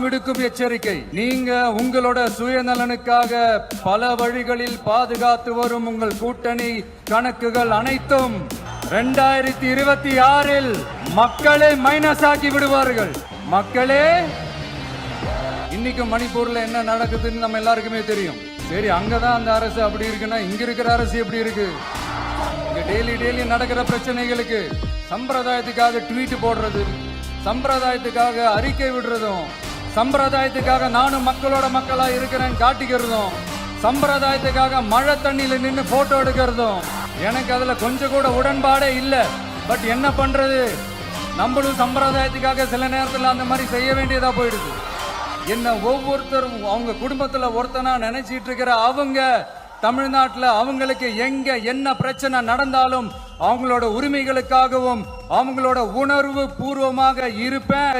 விடுக்கும் எச்சரிக்கை, நீங்க உங்களோட சுயநலனுக்காக பல வழிகளில் பாதுகாத்து வரும் உங்கள் கூட்டணி கணக்குகள் அனைத்தும் 2026 மக்களே மைனஸ் ஆக்கி விடுவார்கள். மக்களே, இன்னைக்கு மணிப்பூர்ல என்ன நடக்குதுன்னு நம்ம எல்லாருக்குமே தெரியும். சரி, அங்கதான் அந்த அரசு அப்படி இருக்குன்னா இங்க இருக்கிற அரசு எப்படி இருக்கு? இங்க டெய்லி நடக்கிற பிரச்சனைகளுக்கு சம்பிரதாயத்துக்காக ட்வீட் போடுறது, சம்பிரதாயத்துக்காக அறிக்கை விடுறதும், சம்பிரதாயத்துக்காக நானும் மக்களோட மக்களா இருக்கிறேன்னு காட்டிக்கிறதும், சம்பிரதாயத்துக்காக மழை தண்ணியில நின்று போட்டோ எடுக்கிறதும் எனக்கு அதுல கொஞ்சம் கூட உடன்பாடே இல்லை. பட் என்ன பண்றது, நம்மளும் சம்பிரதாயத்துக்காக சில நேரத்தில் அந்த மாதிரி செய்ய வேண்டியதா போயிடுது. என்ன ஒவ்வொருத்தரும் அவங்க குடும்பத்துல ஒருத்தனா நினைச்சிட்டு இருக்கிற அவங்க தமிழ்நாட்டில் அவங்களுக்கு எங்க என்ன பிரச்சனை நடந்தாலும் அவங்களோட உரிமைகளுக்காகவும் அவங்களோட உணர்வு பூர்வமாக இருப்பேன்.